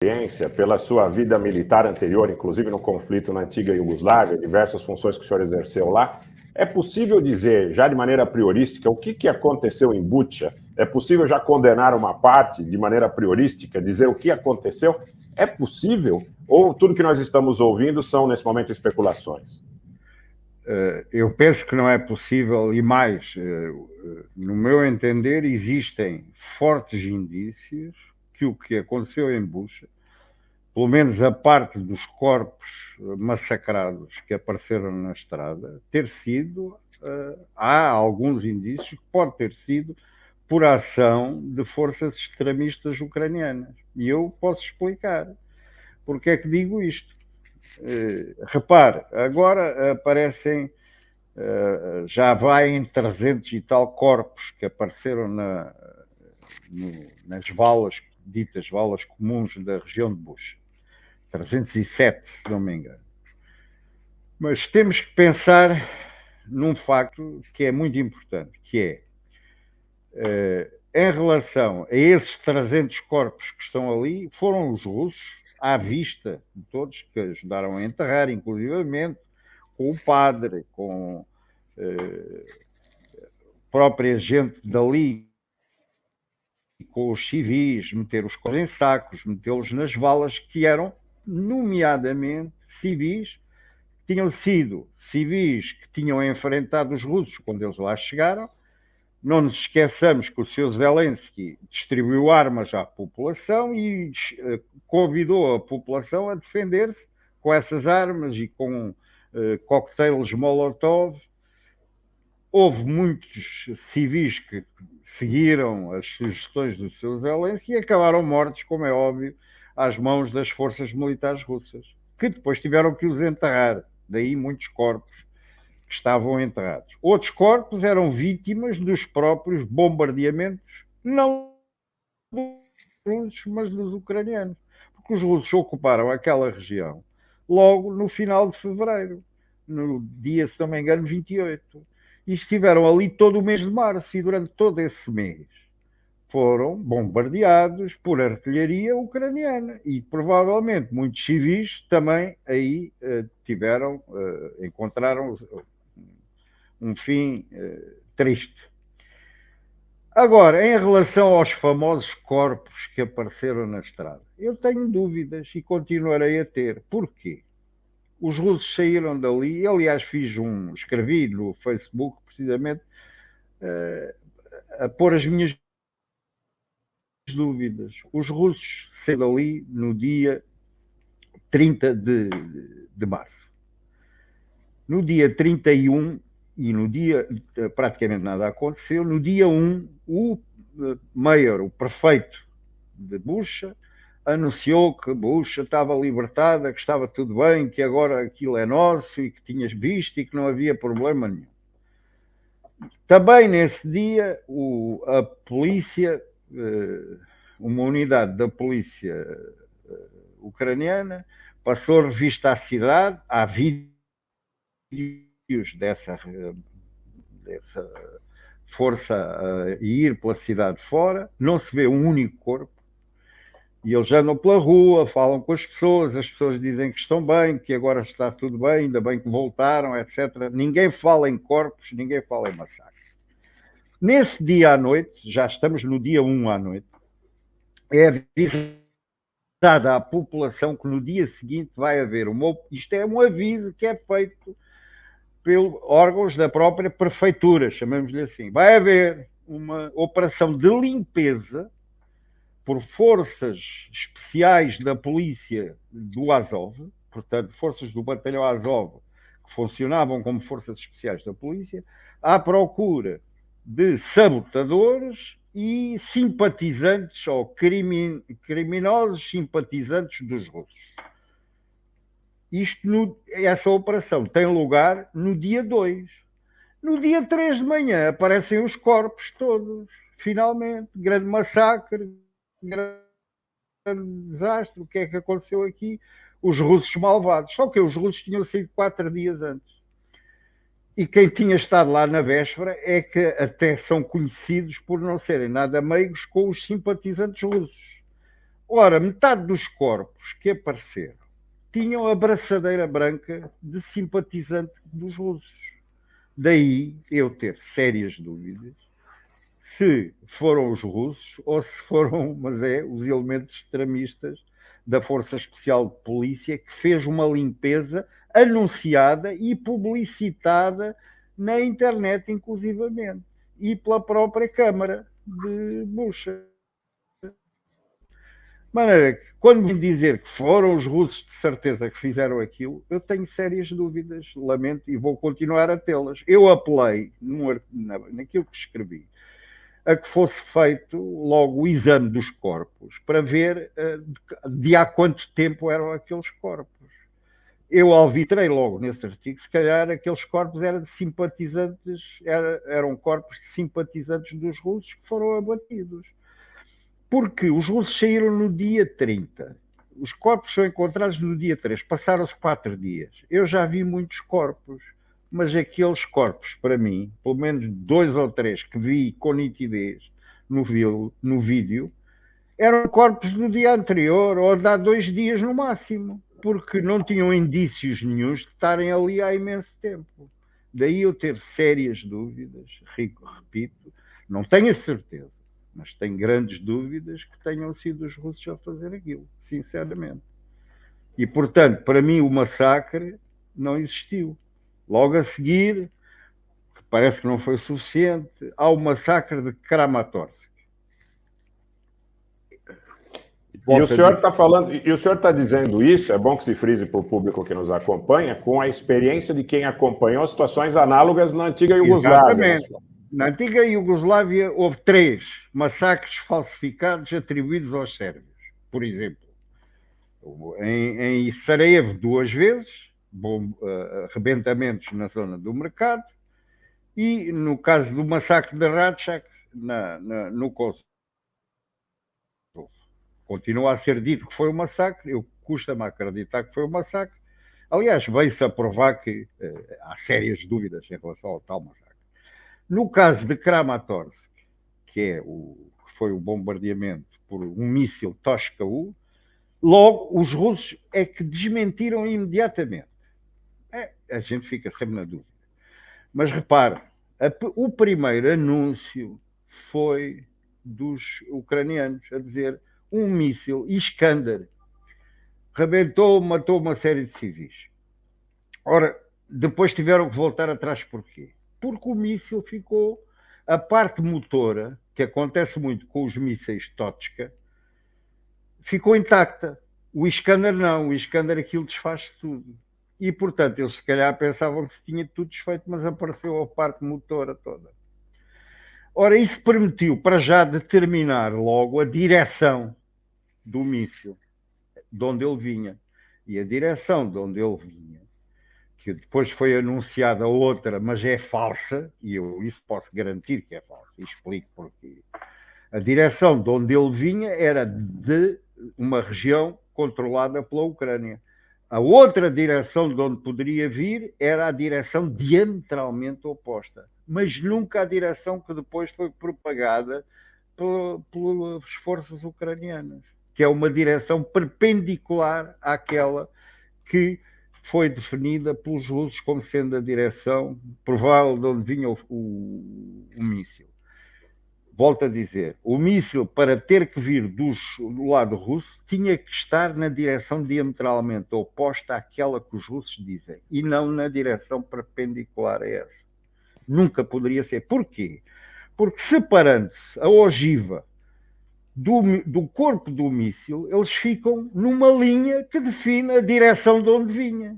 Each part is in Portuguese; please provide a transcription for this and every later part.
experiência, pela sua vida militar anterior, inclusive no conflito na antiga Iugoslávia, diversas funções que o senhor exerceu lá, é possível dizer, já de maneira priorística, o que aconteceu em Bucha? É possível já condenar uma parte de maneira priorística, dizer o que aconteceu? É possível? Ou tudo que nós estamos ouvindo são, nesse momento, especulações? Eu penso que não é possível, e mais, no meu entender, existem fortes indícios que o que aconteceu em Bucha, pelo menos a parte dos corpos massacrados que apareceram na estrada, ter sido, há alguns indícios que pode ter sido por ação de forças extremistas ucranianas. E eu posso explicar porque é que digo isto. Repare, agora aparecem, já vai em 300 e tal corpos que apareceram nas valas, ditas valas comuns da região de Bucha. 307, se não me engano. Mas temos que pensar num facto que é muito importante, que é, em relação a esses 300 corpos que estão ali, foram os russos, à vista de todos, que ajudaram a enterrar, inclusivamente, com o padre, com própria gente dali, com os civis, meter os corpos em sacos, metê-los nas valas, que eram, nomeadamente, civis, tinham sido civis que tinham enfrentado os russos quando eles lá chegaram. Não nos esqueçamos que o Sr. Zelensky distribuiu armas à população e convidou a população a defender-se com essas armas e com coquetéis Molotov. Houve muitos civis que seguiram as sugestões do Sr. Zelensky e acabaram mortos, como é óbvio, às mãos das forças militares russas, que depois tiveram que os enterrar. Daí muitos corpos que estavam enterrados. Outros corpos eram vítimas dos próprios bombardeamentos, não dos russos, mas dos ucranianos. Porque os russos ocuparam aquela região logo no final de fevereiro, no dia, se não me engano, 28. E estiveram ali todo o mês de março, e durante todo esse mês foram bombardeados por artilharia ucraniana e provavelmente muitos civis também aí encontraram um fim triste. Agora, em relação aos famosos corpos que apareceram na estrada, eu tenho dúvidas e continuarei a ter. Porquê? Os russos saíram dali, aliás escrevi no Facebook precisamente a pôr as minhas dúvidas. Os russos saíram dali no dia 30 de março. No dia 31 e no dia, praticamente nada aconteceu, no dia 1, o mayor, o prefeito de Bucha, anunciou que Bucha estava libertada, que estava tudo bem, que agora aquilo é nosso e que tinhas visto e que não havia problema nenhum. Também nesse dia, a polícia, uma unidade da polícia ucraniana, passou revista à cidade, há vídeos dessa força a ir pela cidade fora, não se vê um único corpo, e eles andam pela rua, falam com as pessoas dizem que estão bem, que agora está tudo bem, ainda bem que voltaram, etc. Ninguém fala em corpos, ninguém fala em massacres. Nesse dia à noite, já estamos no dia 1 à noite, é avisada à população que no dia seguinte vai haver isto é um aviso que é feito pelos órgãos da própria prefeitura, chamamos-lhe assim. Vai haver uma operação de limpeza por forças especiais da polícia do Azov, portanto, forças do batalhão Azov, que funcionavam como forças especiais da polícia, à procura de sabotadores e simpatizantes ou criminosos simpatizantes dos russos. Essa operação tem lugar no dia 2. No dia 3 de manhã aparecem os corpos todos, finalmente. Grande massacre, grande desastre. O que é que aconteceu aqui? Os russos malvados. Só que os russos tinham saído 4 dias antes. E quem tinha estado lá na véspera é que até são conhecidos por não serem nada meigos com os simpatizantes russos. Ora, metade dos corpos que apareceram tinham a braçadeira branca de simpatizante dos russos. Daí eu ter sérias dúvidas se foram os russos ou se foram, mas os elementos extremistas da Força Especial de Polícia, que fez uma limpeza anunciada e publicitada na internet, inclusivamente, e pela própria Câmara de Bucha. De maneira que, quando me dizer que foram os russos de certeza que fizeram aquilo, eu tenho sérias dúvidas, lamento, e vou continuar a tê-las. Eu apelei, naquilo que escrevi, a que fosse feito logo o exame dos corpos para ver de há quanto tempo eram aqueles corpos. Eu alvitrei logo nesse artigo, se calhar aqueles corpos eram de simpatizantes, eram corpos de simpatizantes dos russos que foram abatidos. Porque os russos saíram no dia 30. Os corpos são encontrados no dia 3. Passaram-se 4 dias. Eu já vi muitos corpos, mas aqueles corpos, para mim, pelo menos 2 ou 3 que vi com nitidez no vídeo, eram corpos do dia anterior ou de há 2 dias no máximo, porque não tinham indícios nenhuns de estarem ali há imenso tempo. Daí eu ter sérias dúvidas, repito, não tenho a certeza, mas tenho grandes dúvidas que tenham sido os russos a fazer aquilo, sinceramente. E, portanto, para mim o massacre não existiu. Logo a seguir, que parece que não foi suficiente, há o massacre de Kramatorsk. E o senhor está falando, e o senhor está dizendo isso, é bom que se frise para o público que nos acompanha, com a experiência de quem acompanhou situações análogas na antiga Iugoslávia. Exatamente. Na antiga Iugoslávia houve 3 massacres falsificados atribuídos aos sérvios. Por exemplo, em Sarajevo 2 vezes, arrebentamentos na zona do mercado, e no caso do massacre de Ratchak, no Kosovo. Continua a ser dito que foi um massacre, custa-me acreditar que foi um massacre. Aliás, veio-se a provar que há sérias dúvidas em relação ao tal massacre. No caso de Kramatorsk, que foi o bombardeamento por um míssil Toshka-U, logo os russos é que desmentiram imediatamente. A gente fica sempre na dúvida. Mas repare, o primeiro anúncio foi dos ucranianos a dizer um míssil Iskander rebentou, matou uma série de civis. Ora, depois tiveram que voltar atrás porquê? Porque o míssil ficou, a parte motora, que acontece muito com os mísseis Tochka, ficou intacta. O Iskander não, o Iskander aquilo desfaz tudo. E, portanto, eles se calhar pensavam que se tinha tudo desfeito, mas apareceu a parte motora toda. Ora, isso permitiu, para já, determinar logo a direção do míssil, de onde ele vinha. E a direção de onde ele vinha, que depois foi anunciada outra, mas é falsa, e eu isso posso garantir que é falsa, e explico porquê. A direção de onde ele vinha era de uma região controlada pela Ucrânia. A outra direção de onde poderia vir era a direção diametralmente oposta, mas nunca a direção que depois foi propagada pelas forças ucranianas, que é uma direção perpendicular àquela que foi definida pelos russos como sendo a direção provável de onde vinha o míssil. Volto a dizer, o míssil, para ter que vir do lado russo, tinha que estar na direção diametralmente oposta àquela que os russos dizem, e não na direção perpendicular a essa. Nunca poderia ser. Porquê? Porque separando-se a ogiva do corpo do míssil, eles ficam numa linha que define a direção de onde vinha.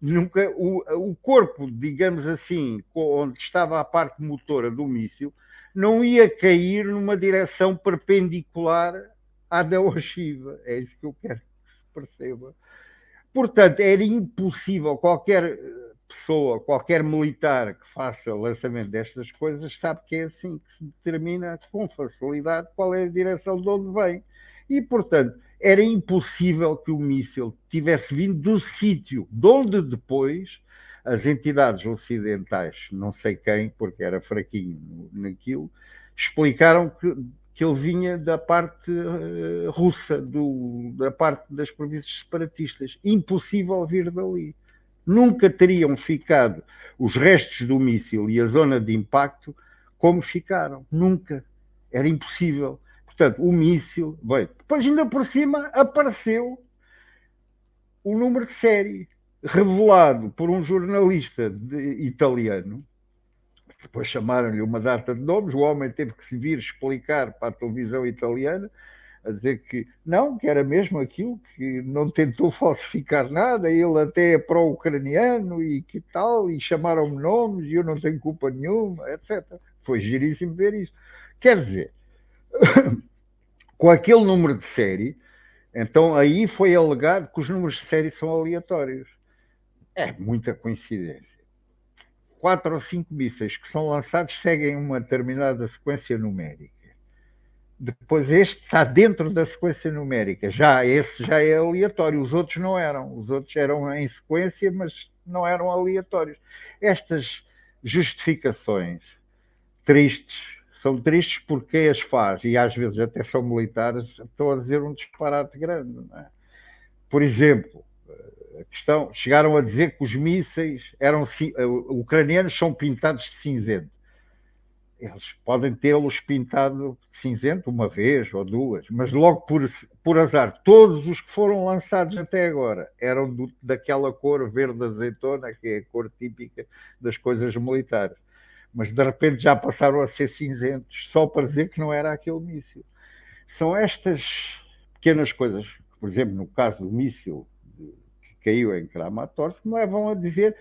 Nunca, o corpo, digamos assim, onde estava a parte motora do míssil, não ia cair numa direção perpendicular à da ogiva. É isso que eu quero que se perceba. Portanto, era impossível, qualquer pessoa, qualquer militar que faça o lançamento destas coisas sabe que é assim que se determina com facilidade qual é a direção de onde vem. E, portanto, era impossível que o míssil tivesse vindo do sítio de onde depois as entidades ocidentais, não sei quem, porque era fraquinho naquilo, explicaram que ele vinha da parte russa, da parte das províncias separatistas. Impossível vir dali. Nunca teriam ficado os restos do míssil e a zona de impacto como ficaram. Nunca. Era impossível. Portanto, o míssil... Bem, depois ainda por cima apareceu o número de série revelado por um jornalista italiano. Depois chamaram-lhe uma data de nomes, o homem teve que se vir explicar para a televisão italiana, a dizer que não, que era mesmo aquilo, que não tentou falsificar nada, ele até é pró-ucraniano e que tal, e chamaram-me nomes e eu não tenho culpa nenhuma, etc. Foi giríssimo ver isso. Quer dizer, com aquele número de série, então aí foi alegado que os números de série são aleatórios. É muita coincidência. 4 ou 5 mísseis que são lançados seguem uma determinada sequência numérica. Depois este está dentro da sequência numérica. Esse já é aleatório. Os outros não eram. Os outros eram em sequência, mas não eram aleatórios. Estas justificações tristes, são tristes porque as faz, e às vezes até são militares, estão a dizer um disparate grande. Não é? Por exemplo, a questão, chegaram a dizer que os mísseis ucranianos são pintados de cinzento. Eles podem tê-los pintado de cinzento uma vez ou duas, mas logo por azar, todos os que foram lançados até agora eram daquela cor verde azeitona, que é a cor típica das coisas militares. Mas de repente já passaram a ser cinzentos, só para dizer que não era aquele míssil. São estas pequenas coisas, por exemplo, no caso do míssil caiu em Kramatorsk, me levam a dizer,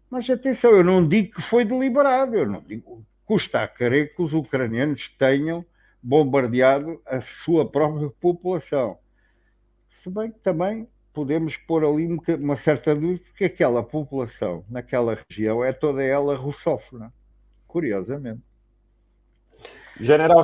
mas atenção, eu não digo que foi deliberado, eu não digo, custa a crer que os ucranianos tenham bombardeado a sua própria população. Se bem que também podemos pôr ali uma certa dúvida, porque aquela população naquela região é toda ela russófona, curiosamente. General